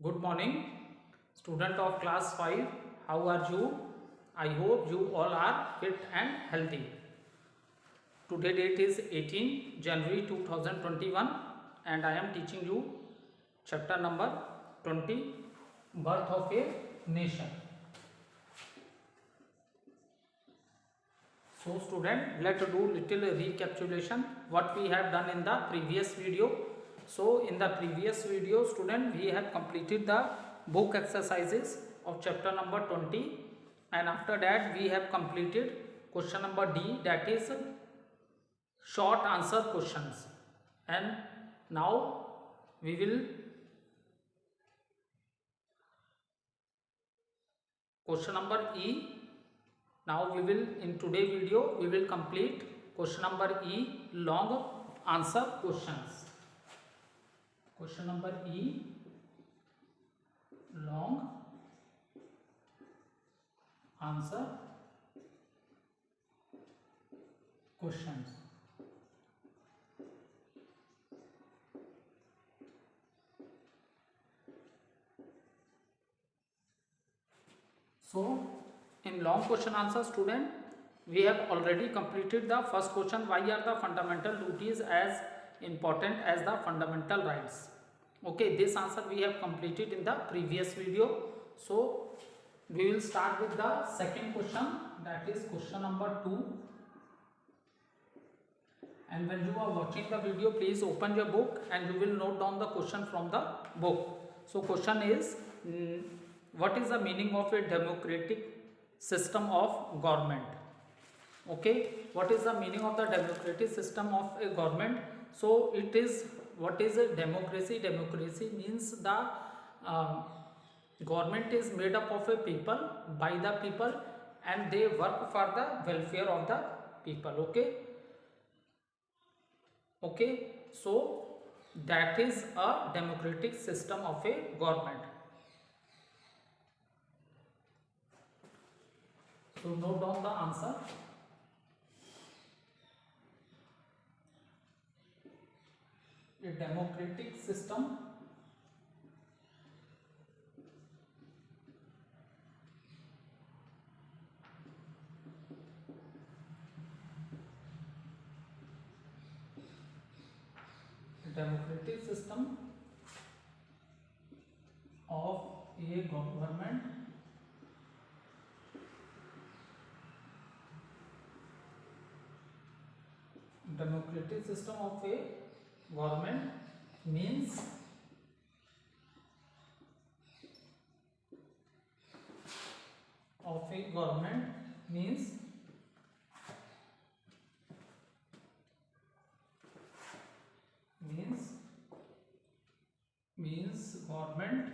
Good morning, student of class 5. How are you? I hope you all are fit and healthy. Today date is 18 January 2021 and I am teaching you chapter number 20, Birth of a Nation. So student, let's do little recapitulation what we have done in the previous video. So in the previous video student, we have completed the book exercises of chapter number 20 and after that we have completed question number D, that is short answer questions, and now we will question number E. Now we will, in today video we will complete question number E, long answer questions. Question number E, long answer questions. So in long question answer student, we have already completed the first question, why are the fundamental duties as important as the fundamental rights. Okay, this answer we have completed in the previous video. So we will start with the second question, that is question number 2. And when you are watching the video, please open your book and you will note down the question from the book. So question is, what is the meaning of a democratic system of government? Okay, what is the meaning of the democratic system of a government? So it is, what is a democracy? Democracy means the government is made up of a people, by the people, and they work for the welfare of the people. Okay, so that is a democratic system of a government. So note down the answer. A democratic system of a government democratic system of a government means of a government means means means government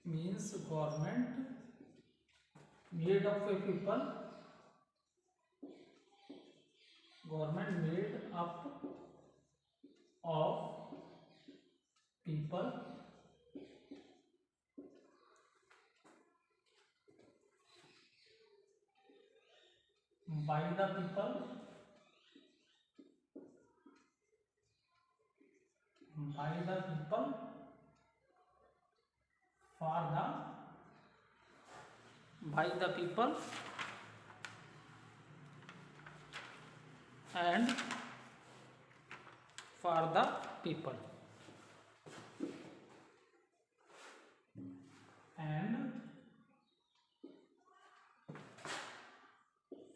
means government made of a people, government made up of people by the people, by the people, for the, by the people, and for the people, and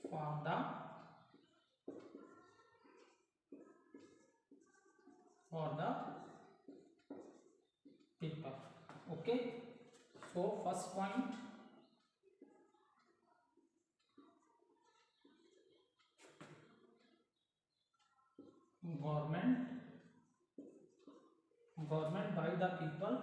for the, for the people. Okay, so first point, government, government by the people,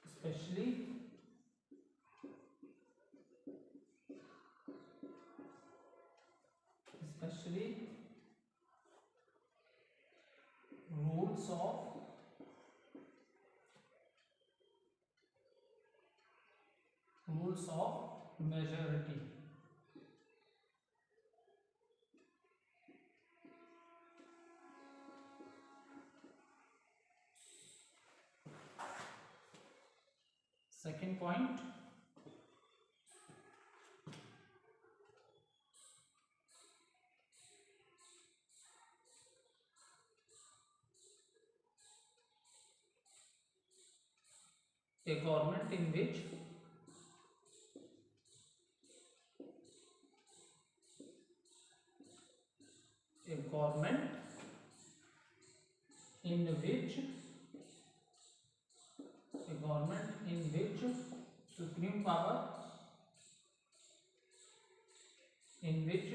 especially rules rules of majority. Second point, a government in which a government in which a government in which supreme power in which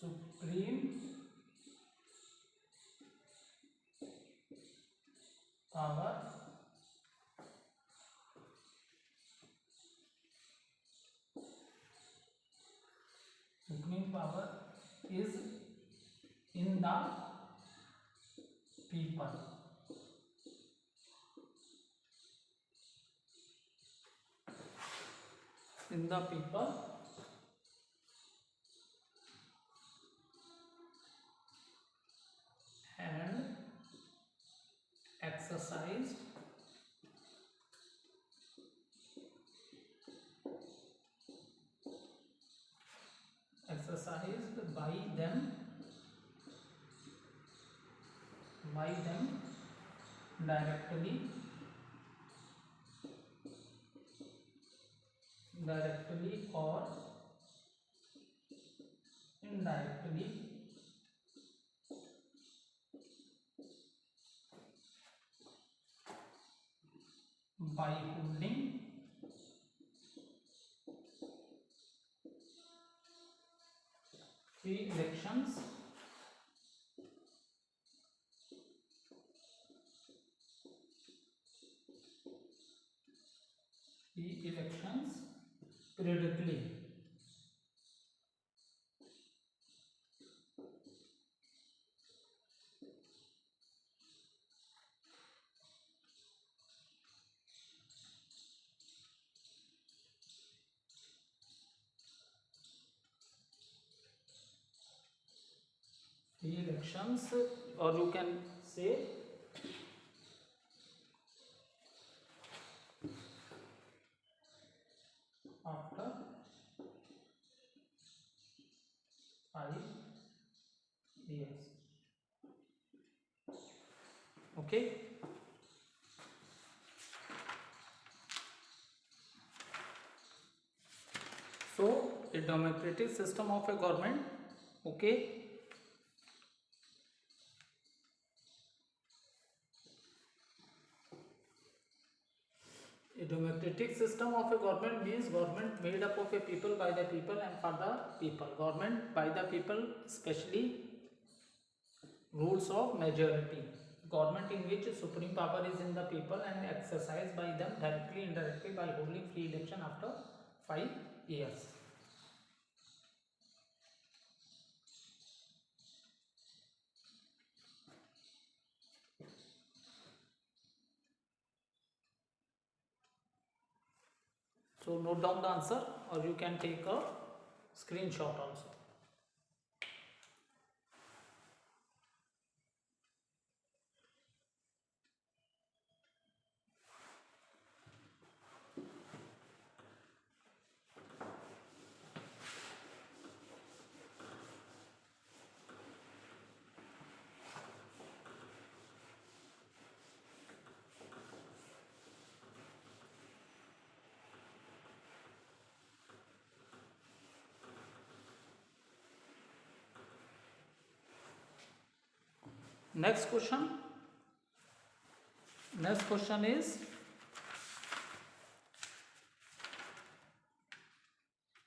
supreme power supreme power is in the people. In the people and exercised by them directly or indirectly by holding free elections periodically. Free elections, or you can say after 5 years. Okay. So a democratic system of a government, okay, a democratic system of a government means government made up of a people, by the people and for the people. Government by the people, especially rules of majority. Government in which supreme power is in the people and exercised by them directly, indirectly by holding free election after 5 years. So note down the answer, or you can take a screenshot also. Next question is,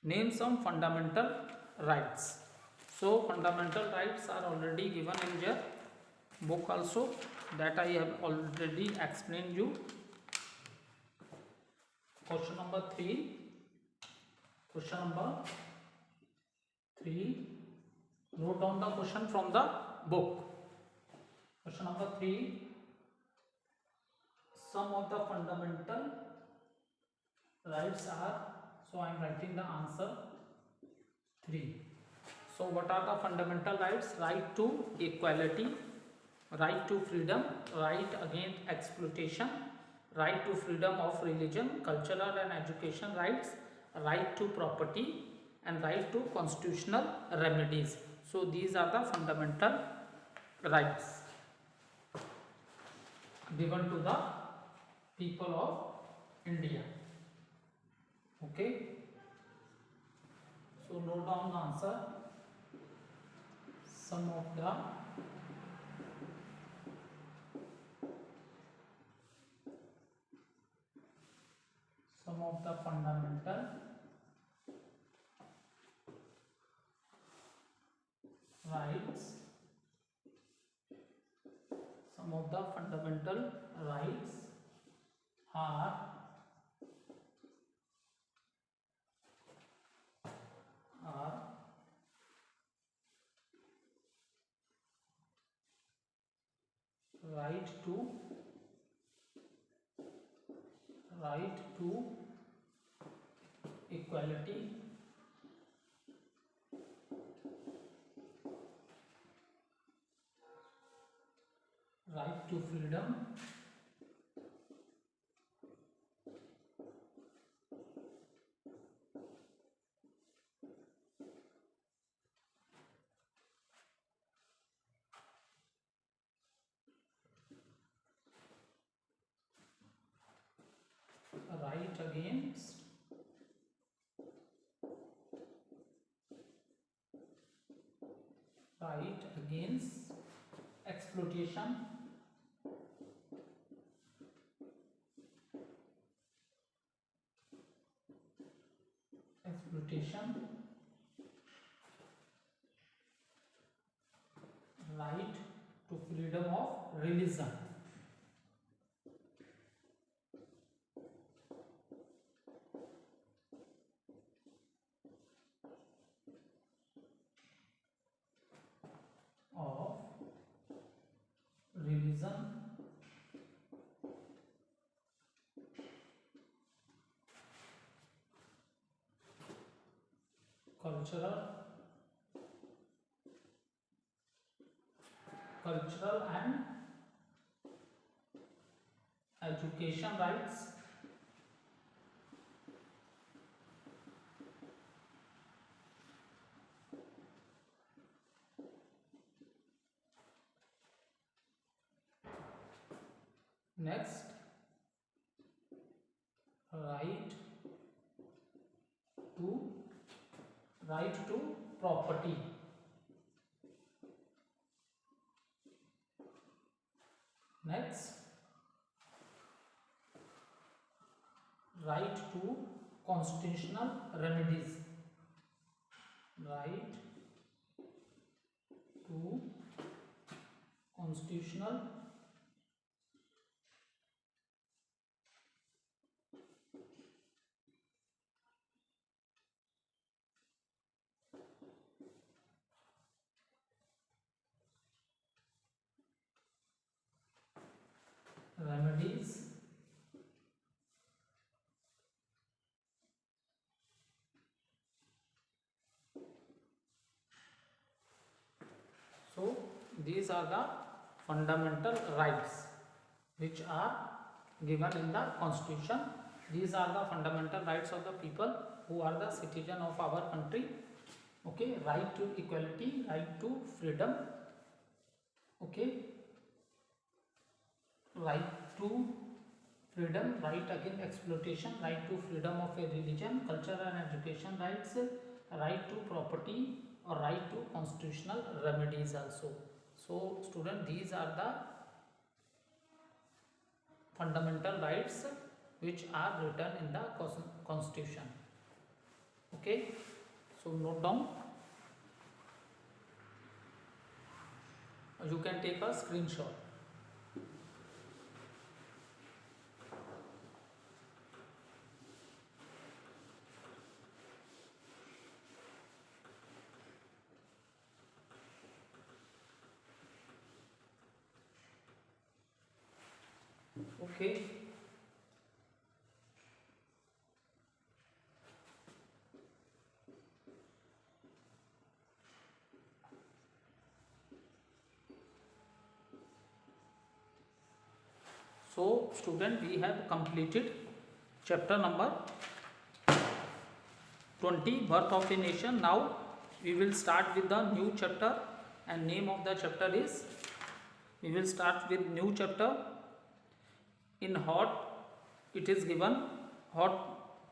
name some fundamental rights. So fundamental rights are already given in your book also, that I have already explained you. Question number 3, note down the question from the book. Question number 3, some of the fundamental rights are, so I am writing the answer 3. So what are the fundamental rights? Right to equality, right to freedom, right against exploitation, right to freedom of religion, cultural and education rights, right to property, and right to constitutional remedies. So these are the fundamental rights given to the people of India. Okay, so note down the answer. Some of the fundamental rights, some of the fundamental rights are right to equality, right to freedom, right against exploitation, right to freedom of religion, of religion, cultural and education rights, next right to property, next right to constitutional remedies, right to constitutional remedies, so these are the fundamental rights which are given in the constitution. These are the fundamental rights of the people who are the citizen of our country. Okay, right to equality, right to freedom, okay, right to freedom, right against exploitation, right to freedom of a religion, culture and education rights, right to property, or right to constitutional remedies also. So student, these are the fundamental rights which are written in the constitution. Okay, so note down, you can take a screenshot. Okay, student, we have completed chapter number 20, birth of a nation. Now we will start with the new chapter, and name of the chapter is, we will start with new chapter. In hot, it is given hot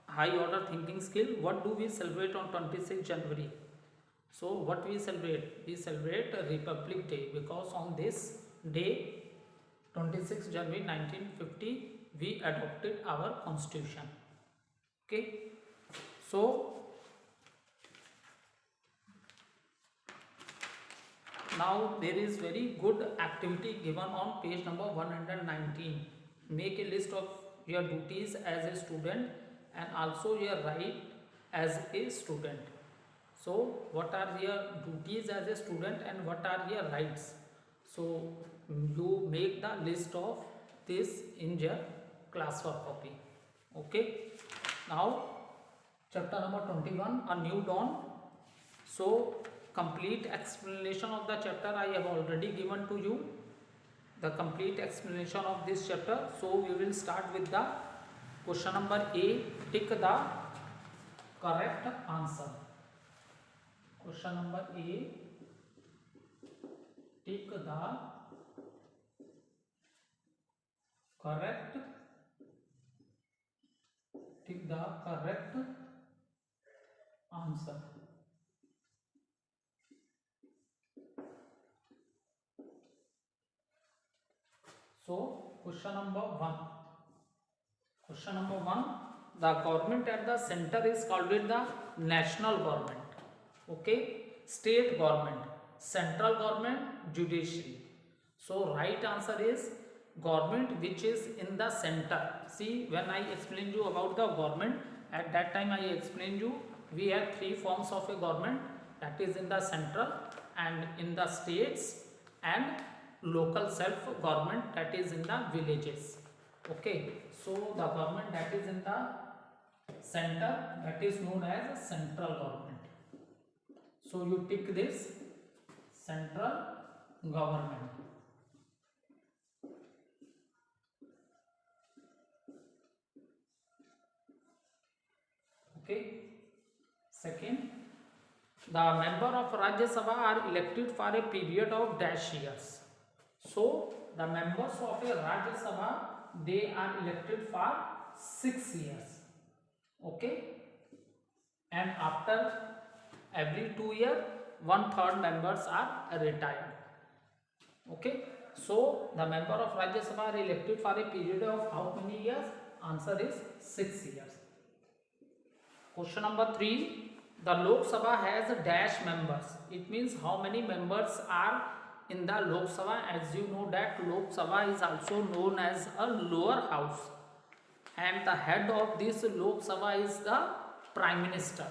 high order thinking skill. What do we celebrate on 26th January? So what we celebrate? We celebrate Republic Day, because on this day, 26th January 1950, we adopted our constitution. Okay, so now there is very good activity given on page number 119. Make a list of your duties as a student and also your right as a student. So what are your duties as a student and what are your rights? So you make the list of this in your classwork copy. Okay, now chapter number 21, a new dawn. So complete explanation of the chapter I have already given to you, the complete explanation of this chapter. So we will start with the question number A. Tick the correct answer. Question number A. Tick the correct answer. So question number 1. Question number 1. The government at the center is called it the national government. Okay, state government, central government, judiciary. So right answer is government which is in the center. See, when I explained you about the government, at that time I explained you we have 3 forms of a government, that is in the central and in the states and local self government, that is in the villages. Okay, so the government that is in the center, that is known as central government. So you tick this, central government. Okay, second, the member of Rajya Sabha are elected for a period of dash years. So the members of a Rajya Sabha, they are elected for 6 years. Okay, and after every 2 years 1/3 members are retired. Okay, so the member of Rajya Sabha are elected for a period of how many years? Answer is 6 years. Question number 3. The Lok Sabha has dash members. It means how many members are in the Lok Sabha. As you know that Lok Sabha is also known as a lower house, and the head of this Lok Sabha is the Prime Minister.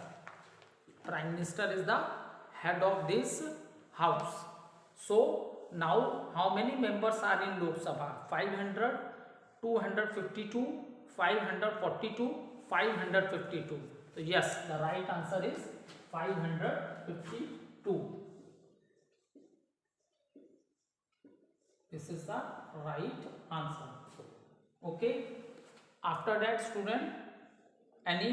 Prime Minister is the head of this house. So now how many members are in Lok Sabha? 500, 252, 542, 552. So yes, the right answer is 552. This is the right answer. Okay, after that student, any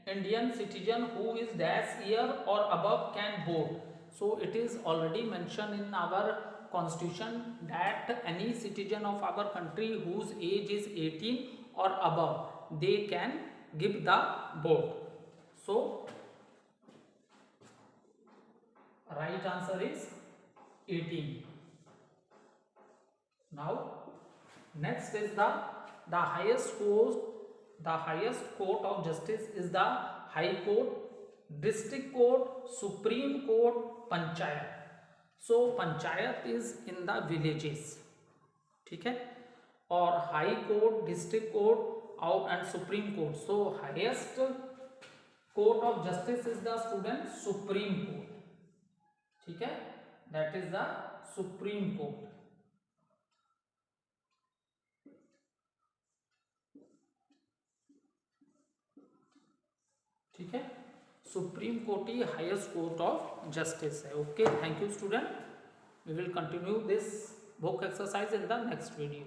Indian citizen who is dash year or above can vote. So it is already mentioned in our constitution that any citizen of our country whose age is 18 or above, they can give the vote. So right answer is 18. Now next is the highest court of justice is the High Court, District Court, Supreme Court, Panchayat. So Panchayat is in the villages, ठीक है, और High Court, District Court and Supreme Court. So highest court of justice is the student Supreme Court, ठीक है, that is the Supreme Court. ठीक है, supreme court ही highest court of justice है. Okay, thank you student. We will continue this book exercise in the next video.